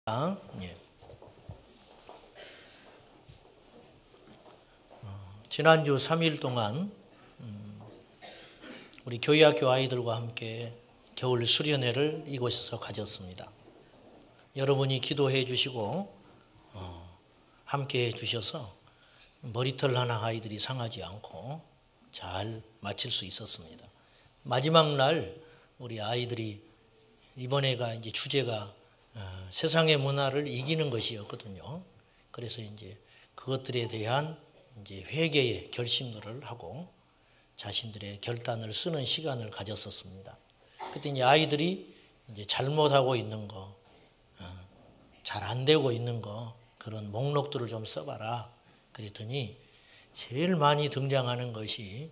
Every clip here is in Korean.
예. 지난주 3일 동안 우리 교회학교 아이들과 함께 겨울 수련회를 이곳에서 가졌습니다. 여러분이 기도해 주시고 함께 해 주셔서 머리털 하나 아이들이 상하지 않고 잘 마칠 수 있었습니다. 마지막 날 우리 아이들이 이번에가 이제 주제가 세상의 문화를 이기는 것이었거든요. 그래서 이제 그것들에 대한 이제 회개의 결심들을 하고 자신들의 결단을 쓰는 시간을 가졌었습니다. 그때 이제 아이들이 이제 잘못하고 있는 거, 잘 안 되고 있는 거 그런 목록들을 좀 써봐라. 그랬더니 제일 많이 등장하는 것이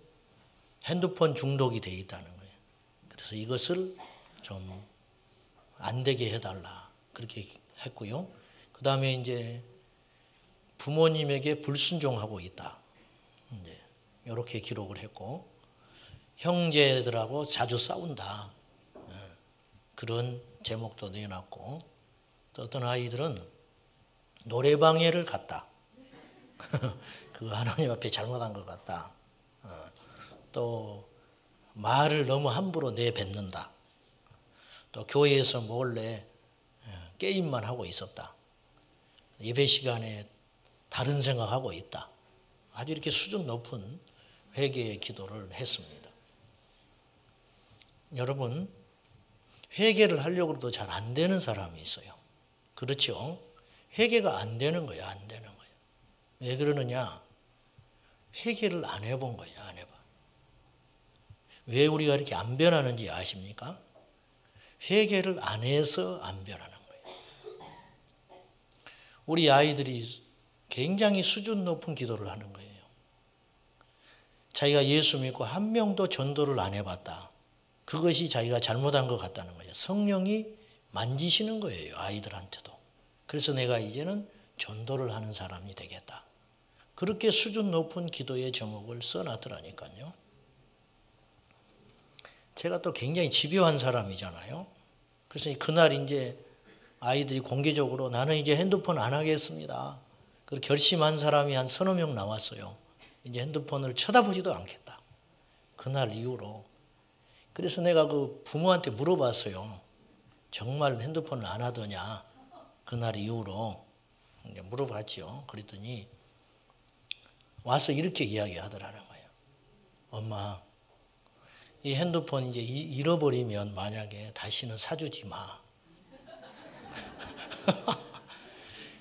핸드폰 중독이 돼 있다는 거예요. 그래서 이것을 좀 안 되게 해달라. 그렇게 했고요. 그 다음에 이제 부모님에게 불순종하고 있다. 이제 이렇게 기록을 했고, 형제들하고 자주 싸운다. 그런 제목도 내놨고, 또 어떤 아이들은 노래방에를 갔다. 그거 하나님 앞에 잘못한 것 같다. 또 말을 너무 함부로 내뱉는다. 또 교회에서 몰래 게임만 하고 있었다. 예배 시간에 다른 생각하고 있다. 아주 이렇게 수준 높은 회개의 기도를 했습니다. 여러분, 회개를 하려고 해도 잘 안 되는 사람이 있어요. 그렇죠? 회개가 안 되는 거예요. 안 되는 거예요. 왜 그러느냐? 회개를 안 해본 거예요. 안 해봐. 왜 우리가 이렇게 안 변하는지 아십니까? 회개를 안 해서 안 변하는 거예요. 우리 아이들이 굉장히 수준 높은 기도를 하는 거예요. 자기가 예수 믿고 한 명도 전도를 안 해봤다. 그것이 자기가 잘못한 것 같다는 거예요. 성령이 만지시는 거예요. 아이들한테도. 그래서 내가 이제는 전도를 하는 사람이 되겠다. 그렇게 수준 높은 기도의 제목을 써놨더라니까요. 제가 또 굉장히 집요한 사람이잖아요. 그래서 그날 이제 아이들이 공개적으로 나는 이제 핸드폰 안 하겠습니다. 그렇게 결심한 사람이 한 서너 명 나왔어요. 이제 핸드폰을 쳐다보지도 않겠다. 그날 이후로. 그래서 내가 그 부모한테 물어봤어요. 정말 핸드폰을 안 하더냐. 그날 이후로 이제 물어봤죠. 그랬더니 와서 이렇게 이야기하더라는 거예요. 엄마, 이 핸드폰 이제 잃어버리면 만약에 다시는 사주지 마.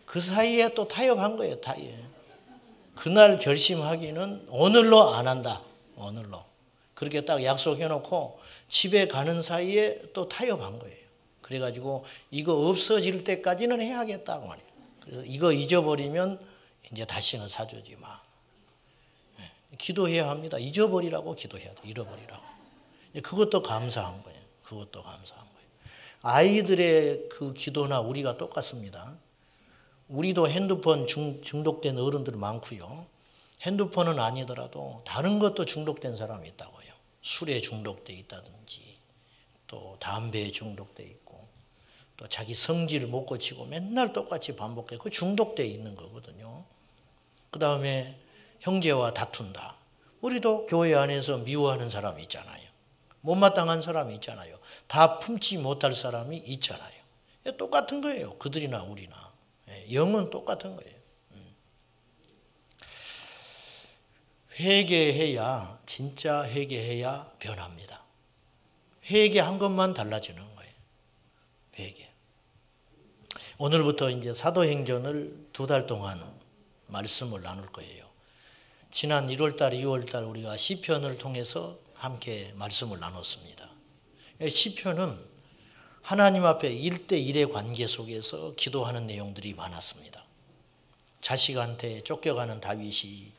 그 사이에 또 타협한 거예요. 타협. 그날 결심하기는 오늘로 안 한다. 오늘로. 그렇게 딱 약속해놓고 집에 가는 사이에 또 타협한 거예요. 그래가지고 이거 없어질 때까지는 해야겠다고 말이에요. 그래서 이거 잊어버리면 이제 다시는 사주지 마. 기도해야 합니다. 잊어버리라고 기도해야 돼. 잃어버리라고. 그것도 감사한 거예요. 그것도 감사한 거예요. 아이들의 그 기도나 우리가 똑같습니다. 우리도 핸드폰 중독된 어른들 많고요. 핸드폰은 아니더라도 다른 것도 중독된 사람이 있다고요. 술에 중독돼 있다든지 또 담배에 중독돼 있고 또 자기 성질을 못 고치고 맨날 똑같이 반복해. 그 중독돼 있는 거거든요. 그 다음에 형제와 다툰다. 우리도 교회 안에서 미워하는 사람이 있잖아요. 못마땅한 사람이 있잖아요. 다 품지 못할 사람이 있잖아요. 똑같은 거예요. 그들이나 우리나. 영은 똑같은 거예요. 회개해야, 진짜 회개해야 변합니다. 회개한 것만 달라지는 거예요. 회개. 오늘부터 이제 사도행전을 2달 동안 말씀을 나눌 거예요. 지난 1월달, 2월달 우리가 시편을 통해서 함께 말씀을 나눴습니다. 시편은 하나님 앞에 1대1의 관계 속에서 기도하는 내용들이 많았습니다. 자식한테 쫓겨가는 다윗이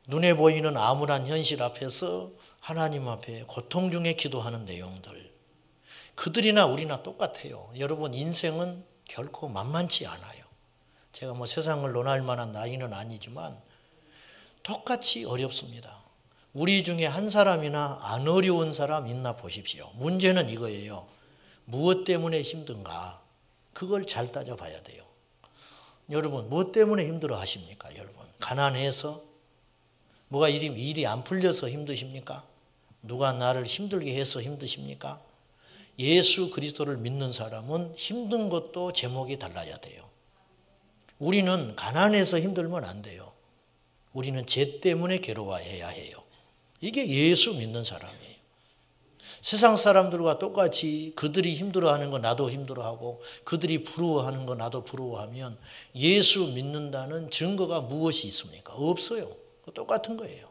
눈에 보이는 암울한 현실 앞에서 하나님 앞에 고통 중에 기도하는 내용들. 그들이나 우리나 똑같아요. 여러분, 인생은 결코 만만치 않아요. 제가 뭐 세상을 논할 만한 나이는 아니지만 똑같이 어렵습니다. 우리 중에 한 사람이나 안 어려운 사람 있나 보십시오. 문제는 이거예요. 무엇 때문에 힘든가? 그걸 잘 따져봐야 돼요. 여러분 뭐 때문에 힘들어 하십니까? 여러분 가난해서? 뭐가 일이 안 풀려서 힘드십니까? 누가 나를 힘들게 해서 힘드십니까? 예수 그리스도를 믿는 사람은 힘든 것도 제목이 달라야 돼요. 우리는 가난해서 힘들면 안 돼요. 우리는 죄 때문에 괴로워해야 해요. 이게 예수 믿는 사람이에요. 세상 사람들과 똑같이 그들이 힘들어하는 거 나도 힘들어하고 그들이 부러워하는 거 나도 부러워하면 예수 믿는다는 증거가 무엇이 있습니까? 없어요. 똑같은 거예요.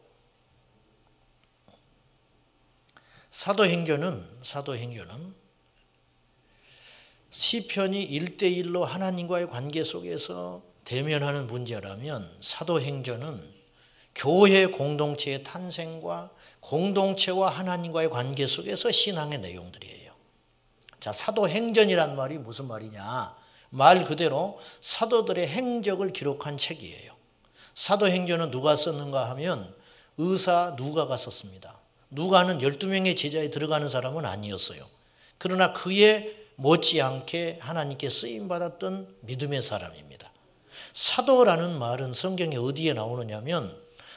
사도행전은 시편이 1대1로 하나님과의 관계 속에서 대면하는 문제라면 사도행전은 교회 공동체의 탄생과 공동체와 하나님과의 관계 속에서 신앙의 내용들이에요. 자, 사도행전이란 말이 무슨 말이냐? 말 그대로 사도들의 행적을 기록한 책이에요. 사도행전은 누가 썼는가 하면 의사 누가가 썼습니다. 누가는 12명의 제자에 들어가는 사람은 아니었어요. 그러나 그에 못지않게 하나님께 쓰임받았던 믿음의 사람입니다. 사도라는 말은 성경에 어디에 나오느냐면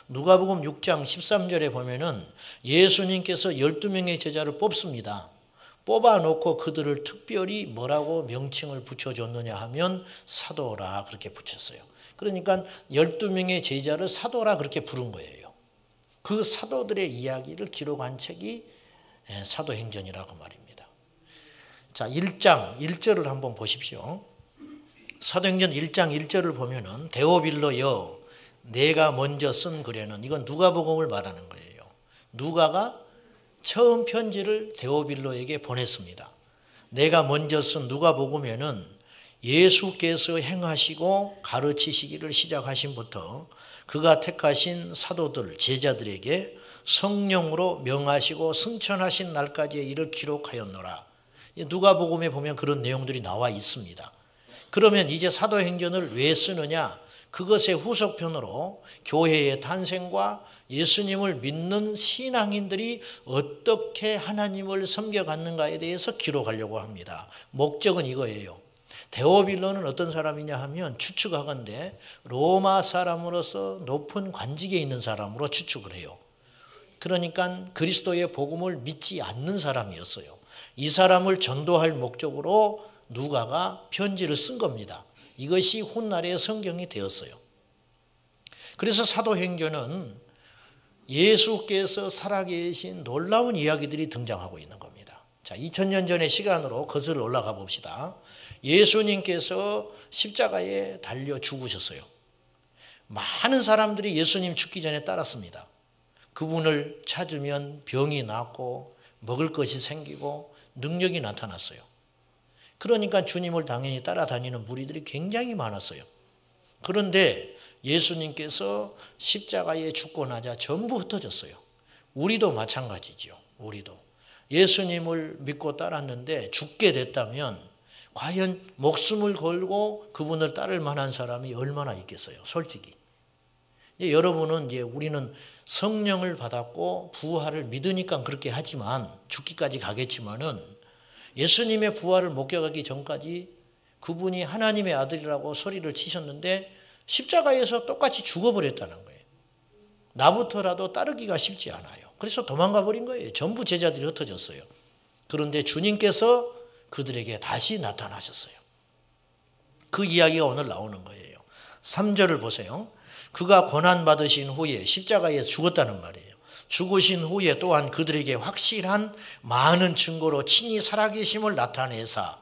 누가복음 6장 13절에 보면은 예수님께서 12명의 제자를 뽑습니다. 뽑아놓고 그들을 특별히 뭐라고 명칭을 붙여줬느냐 하면 사도라 그렇게 붙였어요. 그러니까 12명의 제자를 사도라 그렇게 부른 거예요. 그 사도들의 이야기를 기록한 책이 사도행전이라고 말입니다. 자, 1장 1절을 한번 보십시오. 사도행전 1장 1절을 보면은 데오빌로여 내가 먼저 쓴 글에는 이건 누가복음을 말하는 거예요. 누가가 처음 편지를 데오빌로에게 보냈습니다. 내가 먼저 쓴 누가복음에는 예수께서 행하시고 가르치시기를 시작하신부터 그가 택하신 사도들 제자들에게 성령으로 명하시고 승천하신 날까지의 일을 기록하였노라. 누가복음에 보면 그런 내용들이 나와 있습니다. 그러면 이제 사도행전을 왜 쓰느냐? 그것의 후속편으로 교회의 탄생과 예수님을 믿는 신앙인들이 어떻게 하나님을 섬겨갔는가에 대해서 기록하려고 합니다. 목적은 이거예요. 데오빌로는 어떤 사람이냐 하면 추측하건대 로마 사람으로서 높은 관직에 있는 사람으로 추측을 해요. 그러니까 그리스도의 복음을 믿지 않는 사람이었어요. 이 사람을 전도할 목적으로 누가가 편지를 쓴 겁니다. 이것이 훗날의 성경이 되었어요. 그래서 사도행전은 예수께서 살아계신 놀라운 이야기들이 등장하고 있는 겁니다. 자, 2000년 전의 시간으로 거슬러 올라가 봅시다. 예수님께서 십자가에 달려 죽으셨어요. 많은 사람들이 예수님 죽기 전에 따랐습니다. 그분을 찾으면 병이 낫고 먹을 것이 생기고 능력이 나타났어요. 그러니까 주님을 당연히 따라다니는 무리들이 굉장히 많았어요. 그런데 예수님께서 십자가에 죽고 나자 전부 흩어졌어요. 우리도 마찬가지죠. 우리도. 예수님을 믿고 따랐는데 죽게 됐다면 과연 목숨을 걸고 그분을 따를 만한 사람이 얼마나 있겠어요. 솔직히. 여러분은 이제 우리는 성령을 받았고 부활을 믿으니까 그렇게 하지만 죽기까지 가겠지만은 예수님의 부활을 목격하기 전까지 그분이 하나님의 아들이라고 소리를 치셨는데 십자가에서 똑같이 죽어버렸다는 거예요. 나부터라도 따르기가 쉽지 않아요. 그래서 도망가 버린 거예요. 전부 제자들이 흩어졌어요. 그런데 주님께서 그들에게 다시 나타나셨어요. 그 이야기가 오늘 나오는 거예요. 3절을 보세요. 그가 고난받으신 후에 십자가에 죽었다는 말이에요. 죽으신 후에 또한 그들에게 확실한 많은 증거로 친히 살아계심을 나타내사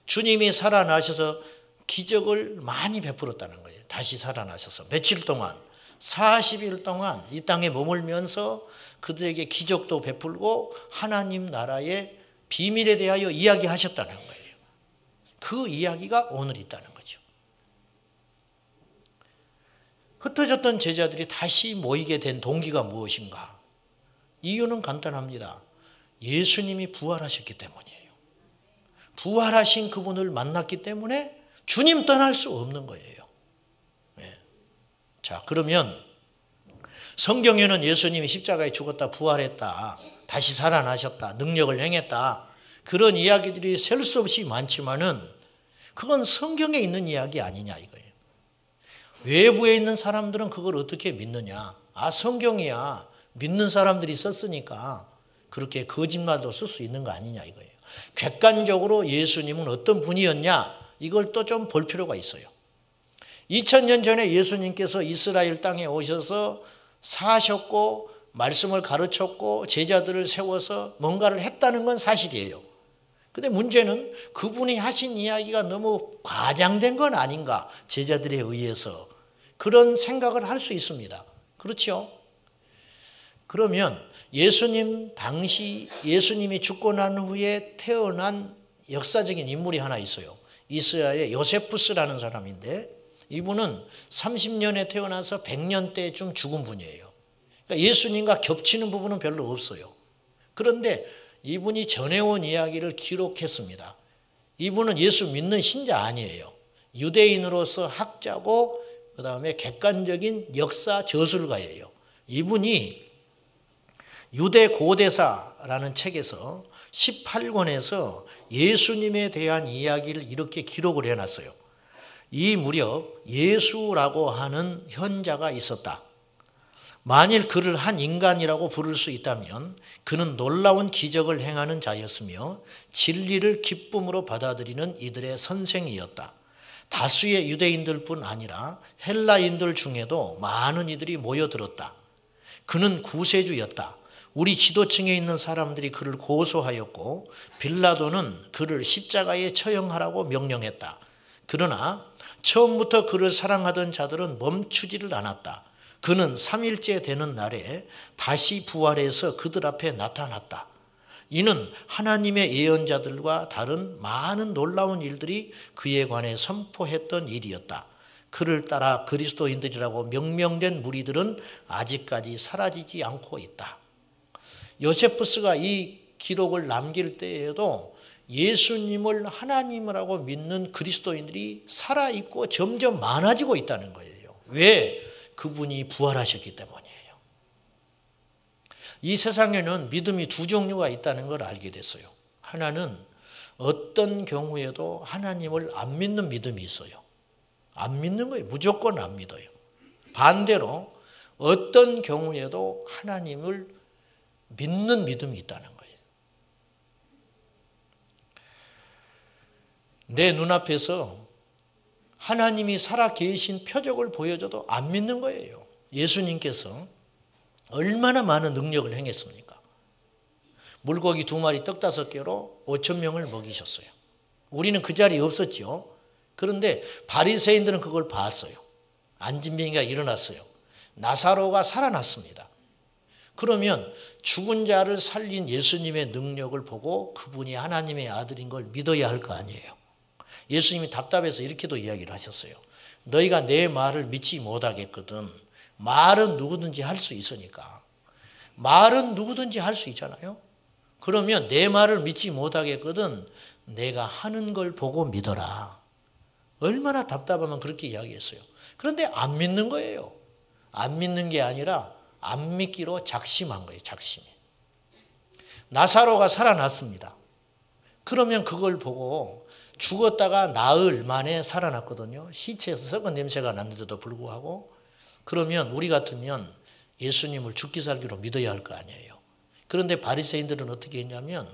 주님이 살아나셔서 기적을 많이 베풀었다는 거예요. 다시 살아나셔서 며칠 동안 40일 동안 이 땅에 머물면서 그들에게 기적도 베풀고 하나님 나라의 비밀에 대하여 이야기하셨다는 거예요. 그 이야기가 오늘 있다는 거죠. 흩어졌던 제자들이 다시 모이게 된 동기가 무엇인가? 이유는 간단합니다. 예수님이 부활하셨기 때문이에요. 부활하신 그분을 만났기 때문에 주님 떠날 수 없는 거예요. 네. 자, 그러면 성경에는 예수님이 십자가에 죽었다, 부활했다, 다시 살아나셨다, 능력을 행했다, 그런 이야기들이 셀 수 없이 많지만은 그건 성경에 있는 이야기 아니냐 이거예요. 외부에 있는 사람들은 그걸 어떻게 믿느냐. 아, 성경이야. 믿는 사람들이 썼으니까 그렇게 거짓말도 쓸 수 있는 거 아니냐 이거예요. 객관적으로 예수님은 어떤 분이었냐, 이걸 또 좀 볼 필요가 있어요. 2000년 전에 예수님께서 이스라엘 땅에 오셔서 사셨고 말씀을 가르쳤고 제자들을 세워서 뭔가를 했다는 건 사실이에요. 근데 문제는 그분이 하신 이야기가 너무 과장된 건 아닌가, 제자들에 의해서 그런 생각을 할 수 있습니다. 그렇죠? 그러면 예수님 당시 예수님이 죽고 난 후에 태어난 역사적인 인물이 하나 있어요. 이스라엘의 요세푸스라는 사람인데 이분은 30년에 태어나서 100년대쯤 죽은 분이에요. 그러니까 예수님과 겹치는 부분은 별로 없어요. 그런데 이분이 전해온 이야기를 기록했습니다. 이분은 예수 믿는 신자 아니에요. 유대인으로서 학자고 그 다음에 객관적인 역사 저술가예요. 이분이 유대 고대사라는 책에서 18권에서 예수님에 대한 이야기를 이렇게 기록을 해놨어요. 이 무렵 예수라고 하는 현자가 있었다. 만일 그를 한 인간이라고 부를 수 있다면 그는 놀라운 기적을 행하는 자였으며 진리를 기쁨으로 받아들이는 이들의 선생이었다. 다수의 유대인들뿐 아니라 헬라인들 중에도 많은 이들이 모여들었다. 그는 구세주였다. 우리 지도층에 있는 사람들이 그를 고소하였고 빌라도는 그를 십자가에 처형하라고 명령했다. 그러나 처음부터 그를 사랑하던 자들은 멈추지를 않았다. 그는 3일째 되는 날에 다시 부활해서 그들 앞에 나타났다. 이는 하나님의 예언자들과 다른 많은 놀라운 일들이 그에 관해 선포했던 일이었다. 그를 따라 그리스도인들이라고 명명된 무리들은 아직까지 사라지지 않고 있다. 요세푸스가 이 기록을 남길 때에도 예수님을 하나님이라고 믿는 그리스도인들이 살아있고 점점 많아지고 있다는 거예요. 왜? 그분이 부활하셨기 때문이에요. 이 세상에는 믿음이 두 종류가 있다는 걸 알게 됐어요. 하나는 어떤 경우에도 하나님을 안 믿는 믿음이 있어요. 안 믿는 거예요. 무조건 안 믿어요. 반대로 어떤 경우에도 하나님을 믿는 믿음이 있다는 거예요. 내 눈앞에서 하나님이 살아 계신 표적을 보여줘도 안 믿는 거예요. 예수님께서 얼마나 많은 능력을 행했습니까? 물고기 2마리 떡 5개로 5,000명을 먹이셨어요. 우리는 그 자리에 없었죠. 그런데 바리새인들은 그걸 봤어요. 안진뱅이가 일어났어요. 나사로가 살아났습니다. 그러면 죽은 자를 살린 예수님의 능력을 보고 그분이 하나님의 아들인 걸 믿어야 할 거 아니에요. 예수님이 답답해서 이렇게도 이야기를 하셨어요. 너희가 내 말을 믿지 못하겠거든. 말은 누구든지 할 수 있으니까. 말은 누구든지 할 수 있잖아요. 그러면 내 말을 믿지 못하겠거든. 내가 하는 걸 보고 믿어라. 얼마나 답답하면 그렇게 이야기했어요. 그런데 안 믿는 거예요. 안 믿는 게 아니라 안 믿기로 작심한 거예요. 작심이. 나사로가 살아났습니다. 그러면 그걸 보고 죽었다가 나흘 만에 살아났거든요. 시체에서 썩은 냄새가 났는데도 불구하고. 그러면 우리 같으면 예수님을 죽기 살기로 믿어야 할 거 아니에요. 그런데 바리새인들은 어떻게 했냐면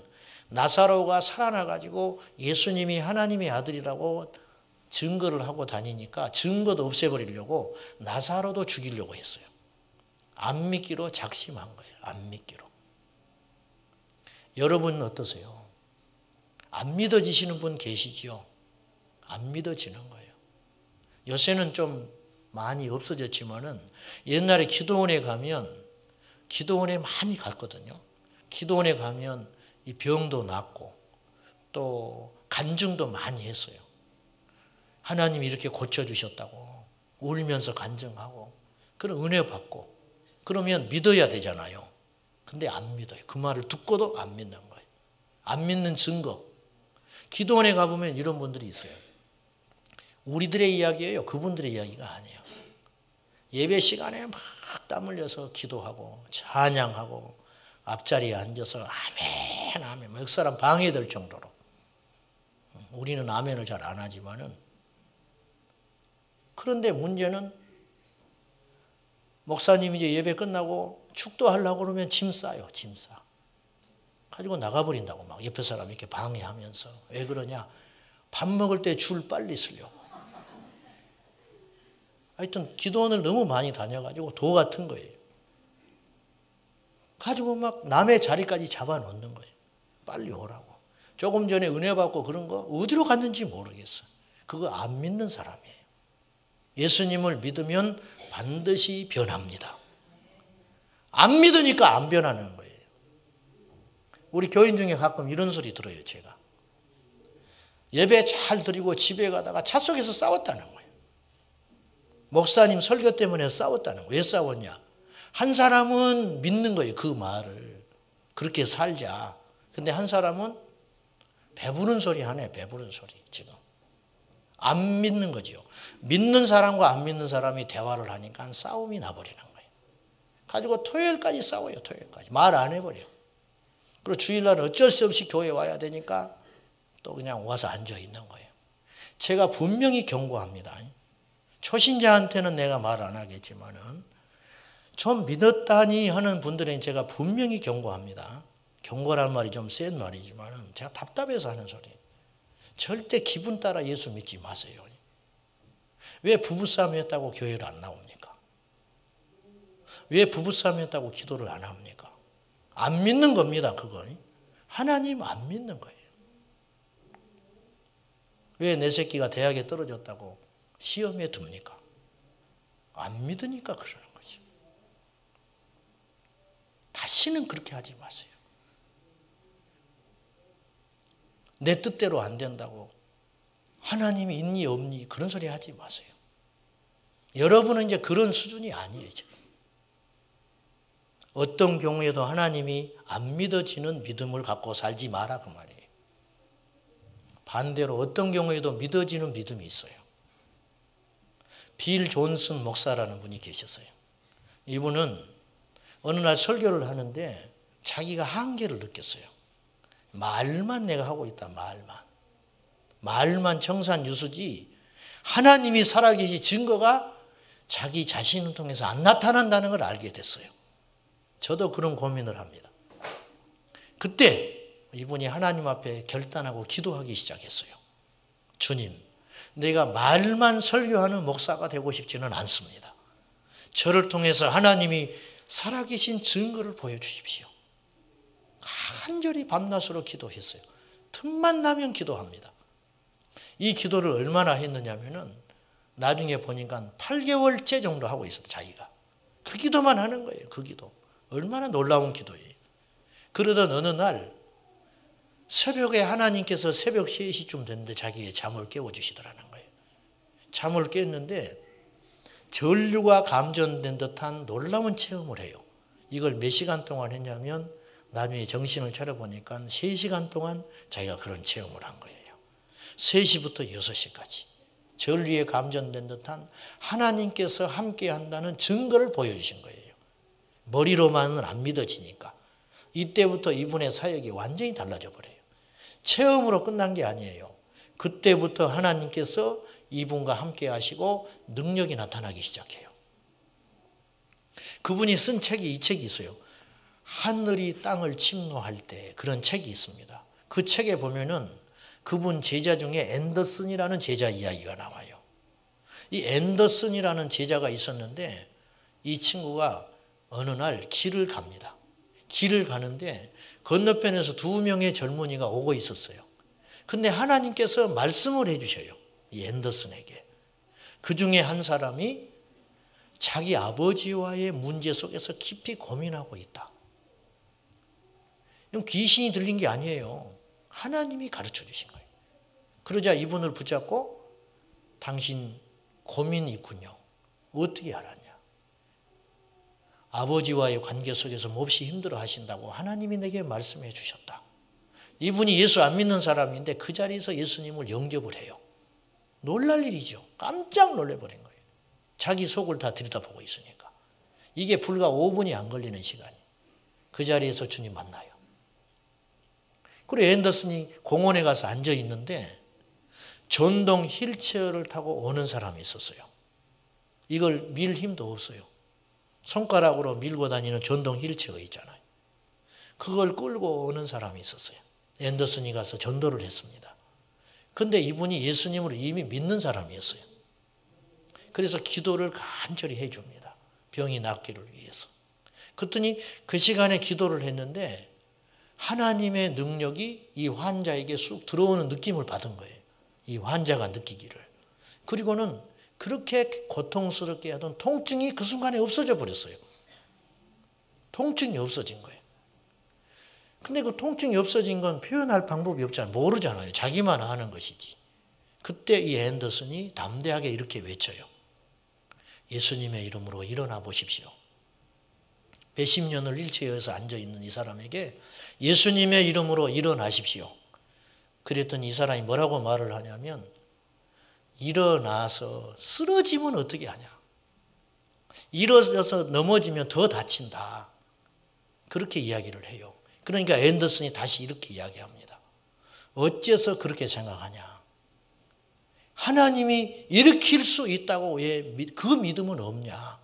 나사로가 살아나가지고 예수님이 하나님의 아들이라고 증거를 하고 다니니까 증거도 없애버리려고 나사로도 죽이려고 했어요. 안 믿기로 작심한 거예요. 안 믿기로. 여러분은 어떠세요? 안 믿어지시는 분 계시지요? 안 믿어지는 거예요. 요새는 좀 많이 없어졌지만은 옛날에 기도원에 가면 기도원에 많이 갔거든요. 기도원에 가면 이 병도 낫고 또 간증도 많이 했어요. 하나님이 이렇게 고쳐주셨다고 울면서 간증하고 그런 은혜 받고 그러면 믿어야 되잖아요. 근데 안 믿어요. 그 말을 듣고도 안 믿는 거예요. 안 믿는 증거. 기도원에 가보면 이런 분들이 있어요. 우리들의 이야기예요. 그분들의 이야기가 아니에요. 예배 시간에 막 땀 흘려서 기도하고 찬양하고 앞자리에 앉아서 아멘 아멘 몇 사람 방해될 정도로 우리는 아멘을 잘 안 하지만은. 그런데 문제는 목사님이 이제 예배 끝나고 축도하려고 그러면 짐 싸요. 짐 싸. 가지고 나가버린다고 막 옆에 사람 이렇게 방해하면서. 왜 그러냐? 밥 먹을 때 줄 빨리 쓰려고. 하여튼 기도원을 너무 많이 다녀가지고 도 같은 거예요. 가지고 막 남의 자리까지 잡아놓는 거예요. 빨리 오라고. 조금 전에 은혜 받고 그런 거 어디로 갔는지 모르겠어. 그거 안 믿는 사람이에요. 예수님을 믿으면 반드시 변합니다. 안 믿으니까 안 변하는 거예요. 우리 교인 중에 가끔 이런 소리 들어요, 제가. 예배 잘 드리고 집에 가다가 차 속에서 싸웠다는 거예요. 목사님 설교 때문에 싸웠다는 거예요. 왜 싸웠냐? 한 사람은 믿는 거예요, 그 말을. 그렇게 살자. 근데 한 사람은 배부른 소리 하네, 배부른 소리, 지금. 안 믿는 거죠. 믿는 사람과 안 믿는 사람이 대화를 하니까 싸움이 나버리는 거예요. 가지고 토요일까지 싸워요, 토요일까지. 말 안 해버려. 그리고 주일날은 어쩔 수 없이 교회 와야 되니까 또 그냥 와서 앉아 있는 거예요. 제가 분명히 경고합니다. 초신자한테는 내가 말 안 하겠지만은 좀 믿었다니 하는 분들은 제가 분명히 경고합니다. 경고란 말이 좀 센 말이지만은 제가 답답해서 하는 소리예요. 절대 기분 따라 예수 믿지 마세요. 왜 부부싸움 했다고 교회를 안 나옵니까? 왜 부부싸움 했다고 기도를 안 합니까? 안 믿는 겁니다, 그건. 하나님 안 믿는 거예요. 왜 내 새끼가 대학에 떨어졌다고 시험에 둡니까? 안 믿으니까 그러는 거죠. 다시는 그렇게 하지 마세요. 내 뜻대로 안 된다고 하나님이 있니 없니 그런 소리 하지 마세요. 여러분은 이제 그런 수준이 아니에요, 지금. 어떤 경우에도 하나님이 안 믿어지는 믿음을 갖고 살지 마라 그 말이에요. 반대로 어떤 경우에도 믿어지는 믿음이 있어요. 빌 존슨 목사라는 분이 계셨어요. 이분은 어느 날 설교를 하는데 자기가 한계를 느꼈어요. 말만 내가 하고 있다, 말만 청산유수지 하나님이 살아계신 증거가 자기 자신을 통해서 안 나타난다는 걸 알게 됐어요. 저도 그런 고민을 합니다. 그때 이분이 하나님 앞에 결단하고 기도하기 시작했어요. 주님, 내가 말만 설교하는 목사가 되고 싶지는 않습니다. 저를 통해서 하나님이 살아계신 증거를 보여주십시오. 간절히 밤낮으로 기도했어요. 틈만 나면 기도합니다. 이 기도를 얼마나 했느냐면은 나중에 보니까 8개월째 정도 하고 있었다, 자기가. 그 기도만 하는 거예요, 그 기도. 얼마나 놀라운 기도예요. 그러던 어느 날 새벽에 하나님께서 새벽 3시쯤 됐는데 자기의 잠을 깨워주시더라는 거예요. 잠을 깼는데 전류가 감전된 듯한 놀라운 체험을 해요. 이걸 몇 시간 동안 했냐면 나중에 정신을 차려보니까 3시간 동안 자기가 그런 체험을 한 거예요. 3시부터 6시까지. 전류에 감전된 듯한 하나님께서 함께 한다는 증거를 보여주신 거예요. 머리로만은 안 믿어지니까. 이때부터 이분의 사역이 완전히 달라져 버려요. 체험으로 끝난 게 아니에요. 그때부터 하나님께서 이분과 함께 하시고 능력이 나타나기 시작해요. 그분이 쓴 책이 이 책이 있어요. 하늘이 땅을 침노할 때, 그런 책이 있습니다. 그 책에 보면은 그분 제자 중에 앤더슨이라는 제자 이야기가 나와요. 이 앤더슨이라는 제자가 있었는데 이 친구가 어느 날 길을 갑니다. 길을 가는데 건너편에서 2명의 젊은이가 오고 있었어요. 근데 하나님께서 말씀을 해주셔요, 이 앤더슨에게. 그 중에 한 사람이 자기 아버지와의 문제 속에서 깊이 고민하고 있다. 이건 귀신이 들린 게 아니에요. 하나님이 가르쳐 주신 거예요. 그러자 이분을 붙잡고 당신 고민이 있군요. 어떻게 알았냐? 아버지와의 관계 속에서 몹시 힘들어 하신다고 하나님이 내게 말씀해 주셨다. 이분이 예수 안 믿는 사람인데 그 자리에서 예수님을 영접을 해요. 놀랄 일이죠. 깜짝 놀래버린 거예요. 자기 속을 다 들여다보고 있으니까. 이게 불과 5분이 안 걸리는 시간이. 그 자리에서 주님 만나요. 그리고 앤더슨이 공원에 가서 앉아 있는데 전동 휠체어를 타고 오는 사람이 있었어요. 이걸 밀 힘도 없어요. 손가락으로 밀고 다니는 전동 휠체어 있잖아요. 그걸 끌고 오는 사람이 있었어요. 앤더슨이 가서 전도를 했습니다. 근데 이분이 예수님을 이미 믿는 사람이었어요. 그래서 기도를 간절히 해줍니다. 병이 낫기를 위해서. 그랬더니 그 시간에 기도를 했는데 하나님의 능력이 이 환자에게 쑥 들어오는 느낌을 받은 거예요. 이 환자가 느끼기를. 그리고는 그렇게 고통스럽게 하던 통증이 그 순간에 없어져 버렸어요. 통증이 없어진 거예요. 근데 그 통증이 없어진 건 표현할 방법이 없잖아요. 모르잖아요. 자기만 아는 것이지. 그때 이 앤더슨이 담대하게 이렇게 외쳐요. 예수님의 이름으로 일어나 보십시오. 몇십 년을 휠체어에서 앉아있는 이 사람에게 예수님의 이름으로 일어나십시오. 그랬더니 이 사람이 뭐라고 말을 하냐면 일어나서 쓰러지면 어떻게 하냐. 일어서서 넘어지면 더 다친다. 그렇게 이야기를 해요. 그러니까 앤더슨이 다시 이렇게 이야기합니다. 어째서 그렇게 생각하냐. 하나님이 일으킬 수 있다고 왜 그 믿음은 없냐.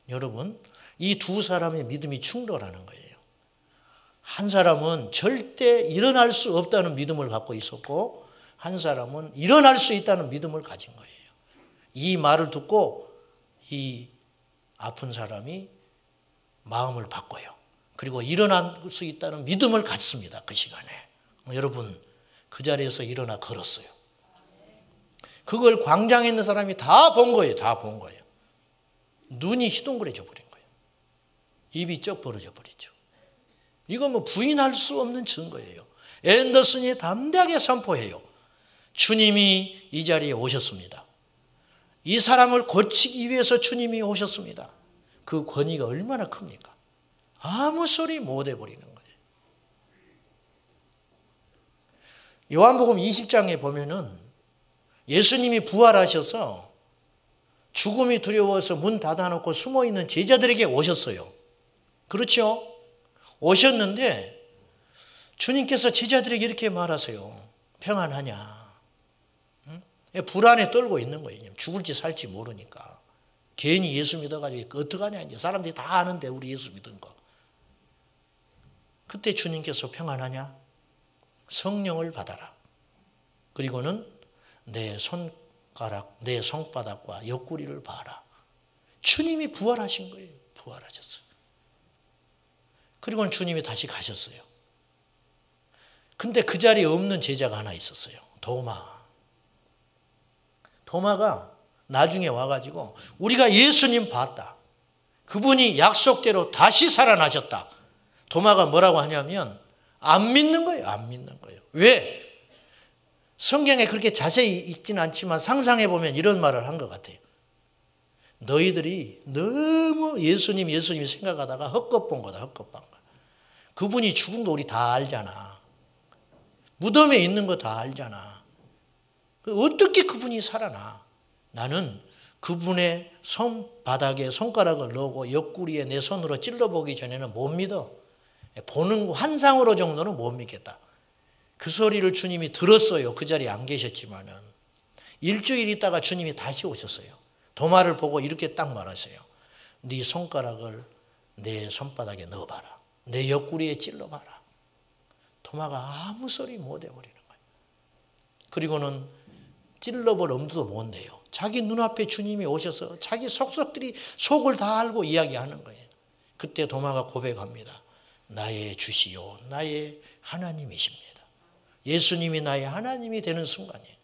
여러분, 이 두 사람의 믿음이 충돌하는 거예요. 한 사람은 절대 일어날 수 없다는 믿음을 갖고 있었고 한 사람은 일어날 수 있다는 믿음을 가진 거예요. 이 말을 듣고 이 아픈 사람이 마음을 바꿔요. 그리고 일어날 수 있다는 믿음을 갖습니다. 그 시간에. 여러분, 그 자리에서 일어나 걸었어요. 그걸 광장에 있는 사람이 다 본 거예요. 다 본 거예요. 눈이 희둥그레져 버린 거예요. 입이 쩍 벌어져 버리죠. 이건 뭐 부인할 수 없는 증거예요. 앤더슨이 담대하게 선포해요. 주님이 이 자리에 오셨습니다. 이 사람을 고치기 위해서 주님이 오셨습니다. 그 권위가 얼마나 큽니까? 아무 소리 못 해버리는 거예요. 요한복음 20장에 보면은 예수님이 부활하셔서 죽음이 두려워서 문 닫아놓고 숨어있는 제자들에게 오셨어요. 그렇죠? 오셨는데 주님께서 제자들에게 이렇게 말하세요. 평안하냐? 응? 불안에 떨고 있는 거예요. 죽을지 살지 모르니까. 괜히 예수 믿어가지고 어떡하냐. 이제 사람들이 다 아는데 우리 예수 믿은 거. 그때 주님께서 평안하냐? 성령을 받아라. 그리고는 내 손가락, 내 손바닥과 옆구리를 봐라. 주님이 부활하신 거예요. 부활하셨어요. 그리고는 주님이 다시 가셨어요. 근데 그 자리에 없는 제자가 하나 있었어요. 도마가 나중에 와가지고 우리가 예수님 봤다. 그분이 약속대로 다시 살아나셨다. 도마가 뭐라고 하냐면 안 믿는 거예요. 안 믿는 거예요. 왜? 성경에 그렇게 자세히 읽지는 않지만 상상해 보면 이런 말을 한 것 같아요. 너희들이 너무 예수님 생각하다가 헛것 본 거다. 헛것 본 거야. 그분이 죽은 거 우리 다 알잖아. 무덤에 있는 거 다 알잖아. 어떻게 그분이 살아나? 나는 그분의 손바닥에 손가락을 넣고 옆구리에 내 손으로 찔러보기 전에는 못 믿어. 보는 환상으로 정도는 못 믿겠다. 그 소리를 주님이 들었어요. 그 자리에 안 계셨지만은. 일주일 있다가 주님이 다시 오셨어요. 도마를 보고 이렇게 딱 말하세요. 네 손가락을 내 손바닥에 넣어봐라. 내 옆구리에 찔러봐라. 도마가 아무 소리 못 해버리는 거예요. 그리고는 찔러볼 엄두도 못 내요. 자기 눈앞에 주님이 오셔서 자기 속속들이 속을 다 알고 이야기하는 거예요. 그때 도마가 고백합니다. 나의 주시요 나의 하나님이십니다. 예수님이 나의 하나님이 되는 순간이에요.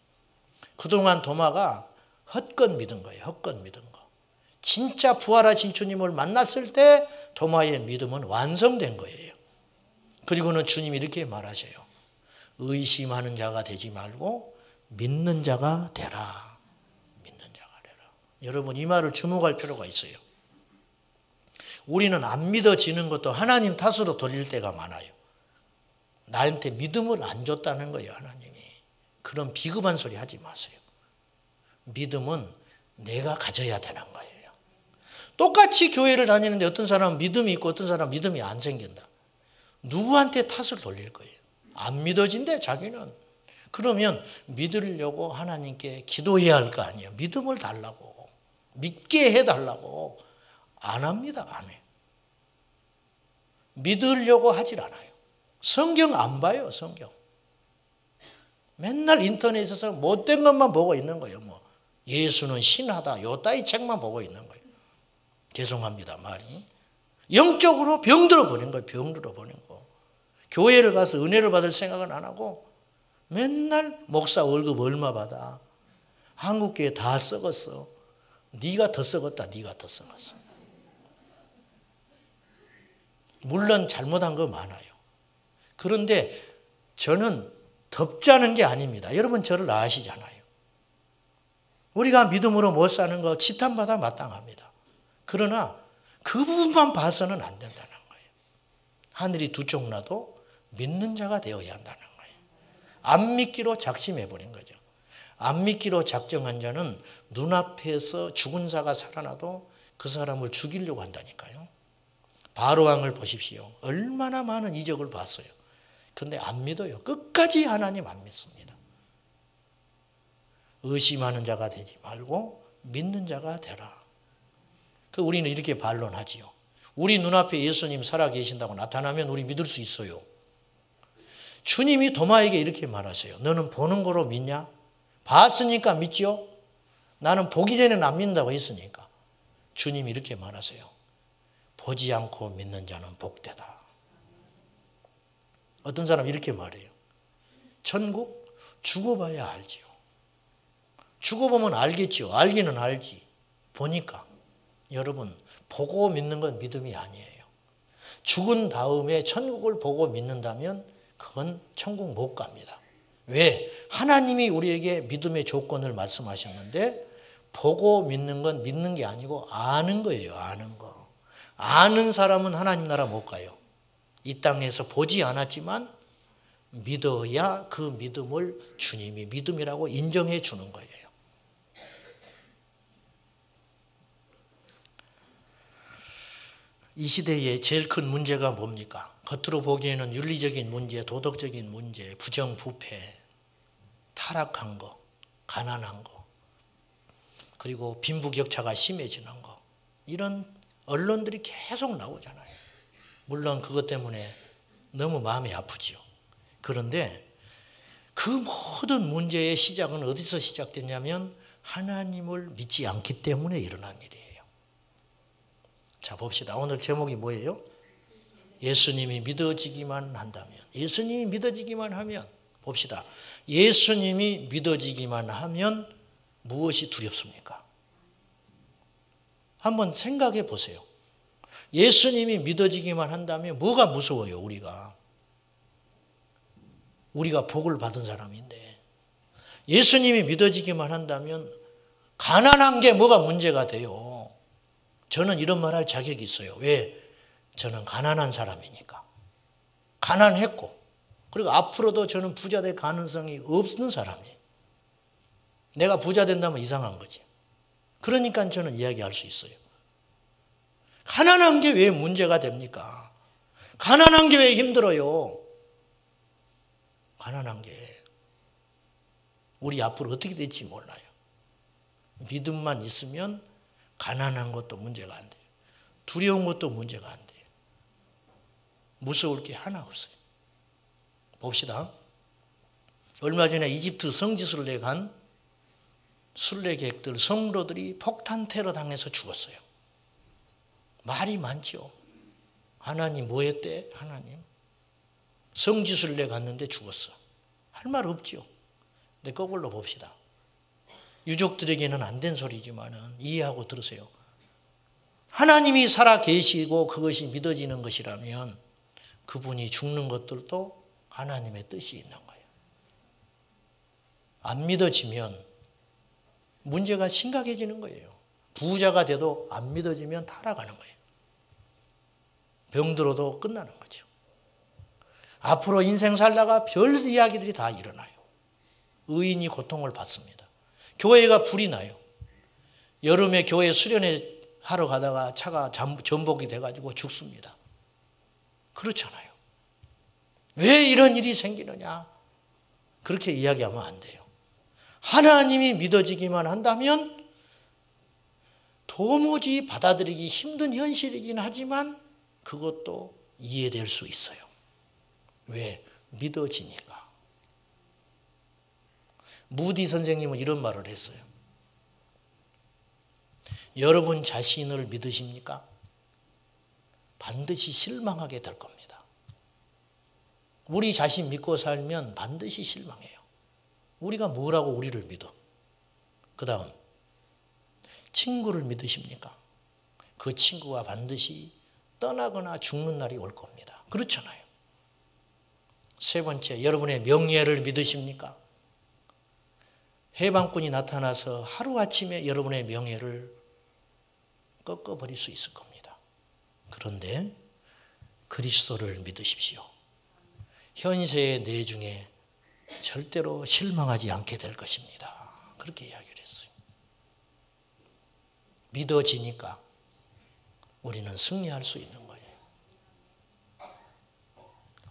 그동안 도마가 헛것 믿은 거예요. 헛것 믿은 거. 진짜 부활하신 주님을 만났을 때 도마의 믿음은 완성된 거예요. 그리고는 주님이 이렇게 말하셔요. 의심하는 자가 되지 말고 믿는 자가 되라. 믿는 자가 되라. 여러분 이 말을 주목할 필요가 있어요. 우리는 안 믿어지는 것도 하나님 탓으로 돌릴 때가 많아요. 나한테 믿음을 안 줬다는 거예요. 하나님이. 그런 비겁한 소리 하지 마세요. 믿음은 내가 가져야 되는 거예요. 똑같이 교회를 다니는데 어떤 사람은 믿음이 있고 어떤 사람은 믿음이 안 생긴다. 누구한테 탓을 돌릴 거예요. 안 믿어진대 자기는. 그러면 믿으려고 하나님께 기도해야 할 거 아니에요. 믿음을 달라고. 믿게 해달라고. 안 합니다. 안 해. 믿으려고 하질 않아요. 성경 안 봐요. 성경. 맨날 인터넷에서 못된 것만 보고 있는 거예요. 뭐 예수는 신하다. 요 따위 책만 보고 있는 거예요. 죄송합니다. 말이. 영적으로 병들어 버린 거예요. 병들어 버린 거. 교회를 가서 은혜를 받을 생각은 안 하고 맨날 목사 월급 얼마 받아. 한국교회 다 썩었어. 네가 더 썩었다. 네가 더 썩었어. 물론 잘못한 거 많아요. 그런데 저는 덥자는 게 아닙니다. 여러분 저를 아시잖아요. 우리가 믿음으로 못 사는 거 치탄받아 마땅합니다. 그러나 그 부분만 봐서는 안 된다는 거예요. 하늘이 두 쪽 나도 믿는 자가 되어야 한다는 거예요. 안 믿기로 작심해버린 거죠. 안 믿기로 작정한 자는 눈앞에서 죽은 자가 살아나도 그 사람을 죽이려고 한다니까요. 바로왕을 보십시오. 얼마나 많은 이적을 봤어요. 근데 안 믿어요. 끝까지 하나님 안 믿습니다. 의심하는 자가 되지 말고 믿는 자가 되라. 우리는 이렇게 반론하지요. 우리 눈앞에 예수님 살아계신다고 나타나면 우리 믿을 수 있어요. 주님이 도마에게 이렇게 말하세요. 너는 보는 거로 믿냐? 봤으니까 믿지요? 나는 보기 전에는 안 믿는다고 했으니까. 주님이 이렇게 말하세요. 보지 않고 믿는 자는 복되다. 어떤 사람 이렇게 말해요. 천국 죽어봐야 알지요. 죽어보면 알겠지요. 알기는 알지. 보니까. 여러분 보고 믿는 건 믿음이 아니에요. 죽은 다음에 천국을 보고 믿는다면 그건 천국 못 갑니다. 왜? 하나님이 우리에게 믿음의 조건을 말씀하셨는데 보고 믿는 건 믿는 게 아니고 아는 거예요. 아는 거. 아는 사람은 하나님 나라 못 가요. 이 땅에서 보지 않았지만 믿어야 그 믿음을 주님이 믿음이라고 인정해 주는 거예요. 이 시대에 제일 큰 문제가 뭡니까? 겉으로 보기에는 윤리적인 문제, 도덕적인 문제, 부정부패, 타락한 거, 가난한 거, 그리고 빈부격차가 심해지는 거. 이런 언론들이 계속 나오잖아요. 물론 그것 때문에 너무 마음이 아프지요. 그런데 그 모든 문제의 시작은 어디서 시작됐냐면 하나님을 믿지 않기 때문에 일어난 일이에요. 자 봅시다. 오늘 제목이 뭐예요? 예수님이 믿어지기만 한다면. 예수님이 믿어지기만 하면. 봅시다. 예수님이 믿어지기만 하면 무엇이 두렵습니까? 한번 생각해 보세요. 예수님이 믿어지기만 한다면 뭐가 무서워요? 우리가 복을 받은 사람인데 예수님이 믿어지기만 한다면 가난한 게 뭐가 문제가 돼요? 저는 이런 말 할 자격이 있어요. 왜? 저는 가난한 사람이니까. 가난했고 그리고 앞으로도 저는 부자 될 가능성이 없는 사람이에요. 내가 부자 된다면 이상한 거지. 그러니까 저는 이야기할 수 있어요. 가난한 게 왜 문제가 됩니까? 가난한 게 왜 힘들어요? 가난한 게 우리 앞으로 어떻게 될지 몰라요. 믿음만 있으면 가난한 것도 문제가 안 돼요. 두려운 것도 문제가 안 돼요. 무서울 게 하나 없어요. 봅시다. 얼마 전에 이집트 성지순례 간 순례객들, 성도들이 폭탄 테러 당해서 죽었어요. 말이 많죠. 하나님 뭐 했대? 하나님. 성지순례 갔는데 죽었어. 할 말 없죠. 근데 거꾸로 봅시다. 유족들에게는 안 된 소리지만 이해하고 들으세요. 하나님이 살아 계시고 그것이 믿어지는 것이라면 그분이 죽는 것들도 하나님의 뜻이 있는 거예요. 안 믿어지면 문제가 심각해지는 거예요. 부자가 돼도 안 믿어지면 타락하는 거예요. 병들어도 끝나는 거죠. 앞으로 인생 살다가 별 이야기들이 다 일어나요. 의인이 고통을 받습니다. 교회가 불이 나요. 여름에 교회 수련회 하러 가다가 차가 전복이 돼가지고 죽습니다. 그렇잖아요. 왜 이런 일이 생기느냐? 그렇게 이야기하면 안 돼요. 하나님이 믿어지기만 한다면 도무지 받아들이기 힘든 현실이긴 하지만 그것도 이해될 수 있어요. 왜? 믿어지니까. 무디 선생님은 이런 말을 했어요. 여러분 자신을 믿으십니까? 반드시 실망하게 될 겁니다. 우리 자신 믿고 살면 반드시 실망해요. 우리가 뭐라고 우리를 믿어? 그 다음, 친구를 믿으십니까? 그 친구가 반드시 떠나거나 죽는 날이 올 겁니다. 그렇잖아요. 세 번째, 여러분의 명예를 믿으십니까? 해방꾼이 나타나서 하루아침에 여러분의 명예를 꺾어버릴 수 있을 겁니다. 그런데 그리스도를 믿으십시오. 현세의 내중에 절대로 실망하지 않게 될 것입니다. 그렇게 이야기를 했어요. 믿어지니까 우리는 승리할 수 있는 거예요.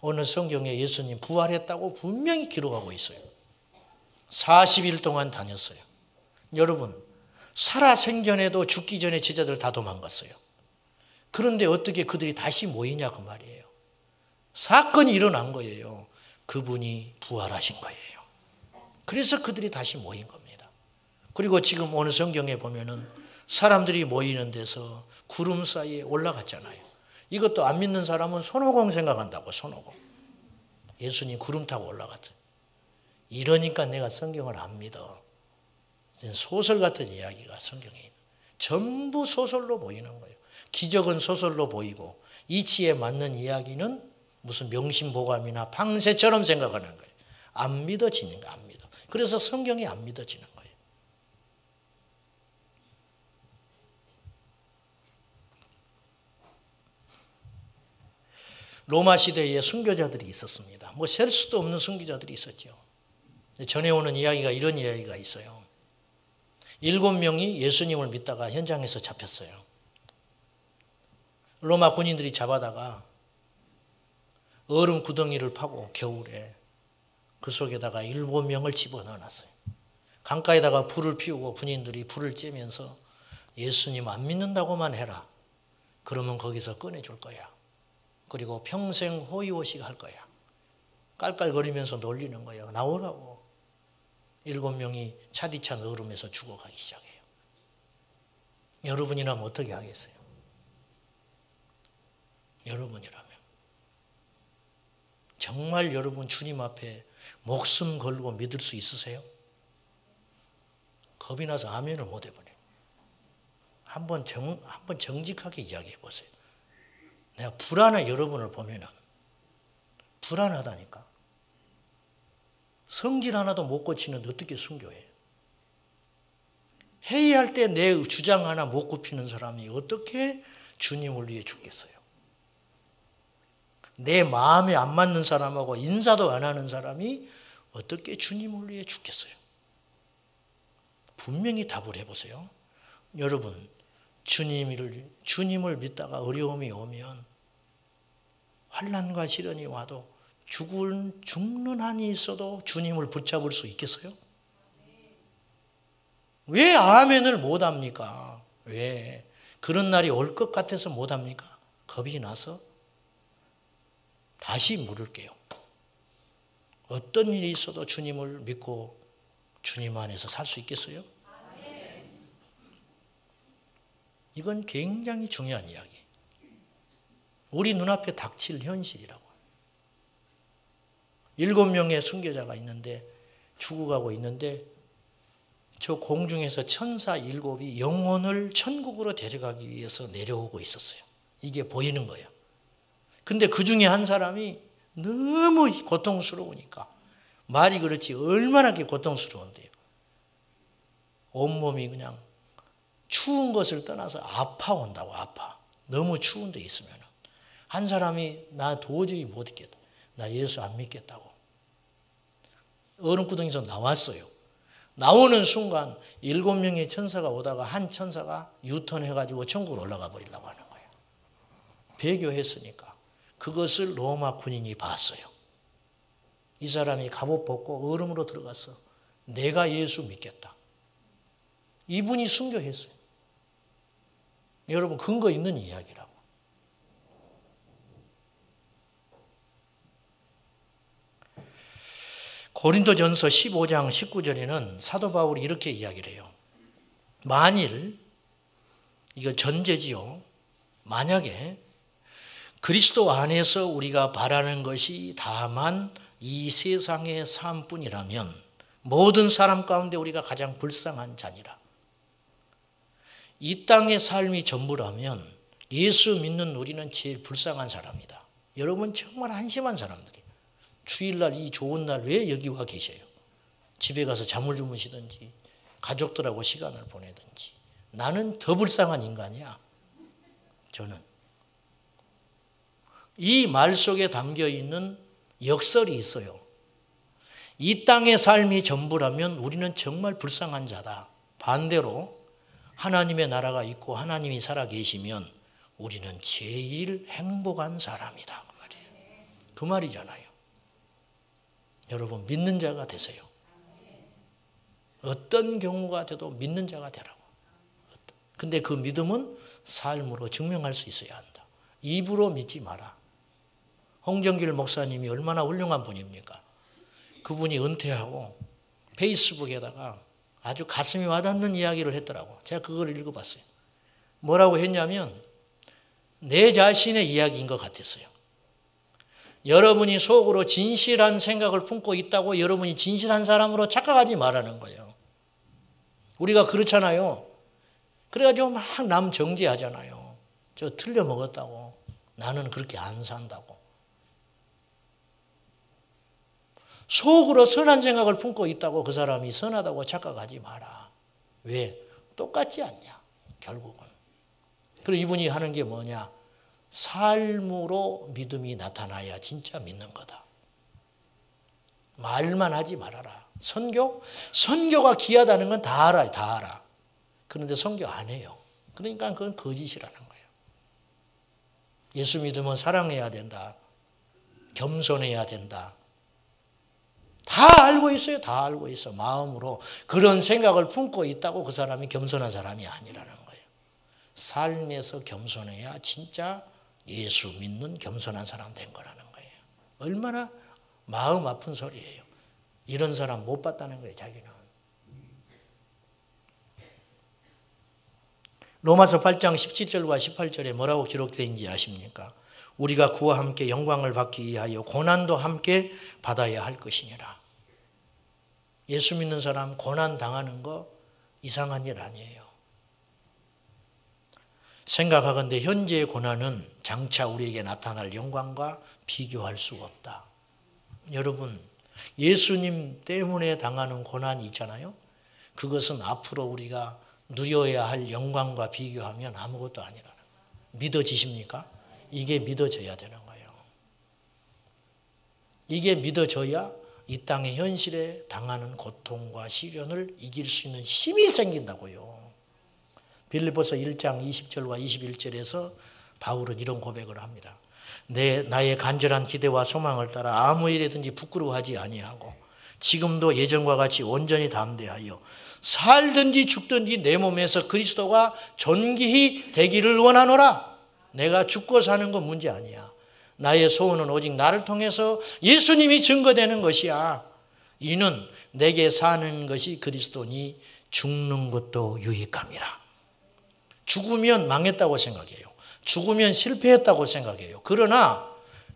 오늘 성경에 예수님 부활했다고 분명히 기록하고 있어요. 40일 동안 다녔어요. 여러분, 살아생전에도 죽기 전에 제자들 다 도망갔어요. 그런데 어떻게 그들이 다시 모이냐 그 말이에요. 사건이 일어난 거예요. 그분이 부활하신 거예요. 그래서 그들이 다시 모인 겁니다. 그리고 지금 오늘 성경에 보면은 사람들이 모이는 데서 구름 사이에 올라갔잖아요. 이것도 안 믿는 사람은 손오공 생각한다고. 손오공. 예수님 구름 타고 올라갔어요. 이러니까 내가 성경을 안 믿어. 소설 같은 이야기가 성경에 있는. 전부 소설로 보이는 거예요. 기적은 소설로 보이고 이치에 맞는 이야기는 무슨 명심보감이나 팡세처럼 생각하는 거예요. 안 믿어지는 거 안 믿어. 그래서 성경이 안 믿어지는 거예요. 로마 시대에 순교자들이 있었습니다. 뭐 셀 수도 없는 순교자들이 있었죠. 전해오는 이야기가 이런 이야기가 있어요. 7명이 예수님을 믿다가 현장에서 잡혔어요. 로마 군인들이 잡아다가 얼음 구덩이를 파고 겨울에 그 속에다가 7명을 집어넣어놨어요. 강가에다가 불을 피우고 군인들이 불을 쬐면서 예수님 안 믿는다고만 해라. 그러면 거기서 꺼내줄 거야. 그리고 평생 호의호식 할 거야. 깔깔거리면서 놀리는 거예요. 나오라고. 7명이 차디찬 얼음에서 죽어가기 시작해요. 여러분이라면 어떻게 하겠어요? 여러분이라면. 정말 여러분 주님 앞에 목숨 걸고 믿을 수 있으세요? 겁이 나서 아멘을 못 해버려요. 한번 정직하게 이야기해 보세요. 내가 불안해 여러분을 보면은 불안하다니까. 성질 하나도 못 고치는데 어떻게 순교해? 회의할 때 내 주장 하나 못 굽히는 사람이 어떻게 주님을 위해 죽겠어요? 내 마음에 안 맞는 사람하고 인사도 안 하는 사람이 어떻게 주님을 위해 죽겠어요? 분명히 답을 해보세요. 여러분, 주님을 믿다가 어려움이 오면 환난과 시련이 와도 죽는 한이 있어도 주님을 붙잡을 수 있겠어요? 왜 아멘을 못합니까? 왜? 그런 날이 올 것 같아서 못합니까? 겁이 나서? 다시 물을게요. 어떤 일이 있어도 주님을 믿고 주님 안에서 살 수 있겠어요? 이건 굉장히 중요한 이야기. 우리 눈앞에 닥칠 현실이라고. 7명의 순교자가 있는데 죽어가고 있는데 저 공중에서 천사 7이 영혼을 천국으로 데려가기 위해서 내려오고 있었어요. 이게 보이는 거예요. 근데 그 중에 한 사람이 너무 고통스러우니까 말이 그렇지 얼마나 고통스러운데요. 온몸이 그냥 추운 것을 떠나서 아파온다고. 아파. 너무 추운 데 있으면. 한 사람이 나 도저히 못 있겠다. 나 예수 안 믿겠다고. 얼음구덩이에서 나왔어요. 나오는 순간 7명의 천사가 오다가 한 천사가 유턴해가지고 천국으로 올라가 버리려고 하는 거예요. 배교했으니까. 그것을 로마 군인이 봤어요. 이 사람이 갑옷 벗고 얼음으로 들어갔어. 내가 예수 믿겠다. 이분이 순교했어요. 여러분 근거 있는 이야기라고. 고린도전서 15장 19절에는 사도 바울이 이렇게 이야기를 해요. 만일, 이거 전제지요. 만약에 그리스도 안에서 우리가 바라는 것이 다만 이 세상의 삶뿐이라면 모든 사람 가운데 우리가 가장 불쌍한 자니라. 이 땅의 삶이 전부라면 예수 믿는 우리는 제일 불쌍한 사람이다. 여러분 정말 한심한 사람들이에요. 주일날 이 좋은 날 왜 여기 와 계셔요? 집에 가서 잠을 주무시든지 가족들하고 시간을 보내든지. 나는 더 불쌍한 인간이야. 저는. 이 말 속에 담겨있는 역설이 있어요. 이 땅의 삶이 전부라면 우리는 정말 불쌍한 자다. 반대로 하나님의 나라가 있고 하나님이 살아계시면 우리는 제일 행복한 사람이다. 그 말이에요. 그 말이잖아요. 여러분 믿는 자가 되세요. 어떤 경우가 돼도 믿는 자가 되라고. 근데 그 믿음은 삶으로 증명할 수 있어야 한다. 입으로 믿지 마라. 홍정길 목사님이 얼마나 훌륭한 분입니까? 그분이 은퇴하고 페이스북에다가 아주 가슴이 와닿는 이야기를 했더라고. 제가 그걸 읽어봤어요. 뭐라고 했냐면 내 자신의 이야기인 것 같았어요. 여러분이 속으로 진실한 생각을 품고 있다고 여러분이 진실한 사람으로 착각하지 말라는 거예요. 우리가 그렇잖아요. 그래가지고 막 남 정죄하잖아요. 저 틀려 먹었다고. 나는 그렇게 안 산다고. 속으로 선한 생각을 품고 있다고 그 사람이 선하다고 착각하지 마라. 왜? 똑같지 않냐, 결국은. 그리고 이분이 하는 게 뭐냐? 삶으로 믿음이 나타나야 진짜 믿는 거다. 말만 하지 말아라. 선교가 귀하다는 건 다 알아요. 다 알아. 그런데 선교 안 해요. 그러니까 그건 거짓이라는 거예요. 예수 믿으면 사랑해야 된다. 겸손해야 된다. 다 알고 있어요. 다 알고 있어. 마음으로 그런 생각을 품고 있다고 그 사람이 겸손한 사람이 아니라는 거예요. 삶에서 겸손해야 진짜 예수 믿는 겸손한 사람 된 거라는 거예요. 얼마나 마음 아픈 소리예요. 이런 사람 못 봤다는 거예요. 자기는. 로마서 8장 17절과 18절에 뭐라고 기록되어 있는지 아십니까? 우리가 그와 함께 영광을 받기 위하여 고난도 함께 받아야 할 것이니라. 예수 믿는 사람 고난 당하는 거 이상한 일 아니에요. 생각하건대 현재의 고난은 장차 우리에게 나타날 영광과 비교할 수가 없다. 여러분, 예수님 때문에 당하는 고난이 있잖아요. 그것은 앞으로 우리가 누려야 할 영광과 비교하면 아무것도 아니라는 거예요. 믿어지십니까? 이게 믿어져야 되는 거예요. 이게 믿어져야 이 땅의 현실에 당하는 고통과 시련을 이길 수 있는 힘이 생긴다고요. 빌립보서 1장 20절과 21절에서 바울은 이런 고백을 합니다. 나의 간절한 기대와 소망을 따라 아무 일에든지 부끄러워하지 아니하고 지금도 예전과 같이 온전히 담대하여 살든지 죽든지 내 몸에서 그리스도가 존귀히 되기를 원하노라. 내가 죽고 사는 건 문제 아니야. 나의 소원은 오직 나를 통해서 예수님이 증거되는 것이야. 이는 내게 사는 것이 그리스도니 죽는 것도 유익함이라. 죽으면 망했다고 생각해요. 죽으면 실패했다고 생각해요. 그러나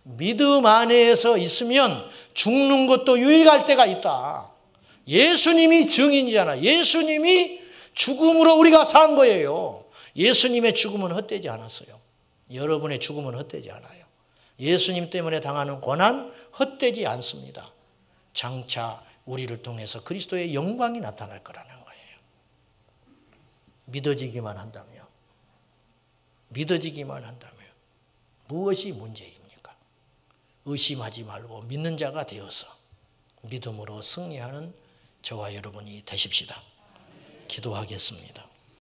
믿음 안에서 있으면 죽는 것도 유익할 때가 있다. 예수님이 증인이잖아. 예수님이 죽음으로 우리가 산 거예요. 예수님의 죽음은 헛되지 않았어요. 여러분의 죽음은 헛되지 않아요. 예수님 때문에 당하는 고난 헛되지 않습니다. 장차 우리를 통해서 그리스도의 영광이 나타날 거라는 거예요. 믿어지기만 한다면 무엇이 문제입니까? 의심하지 말고 믿는 자가 되어서 믿음으로 승리하는 저와 여러분이 되십시다. 기도하겠습니다.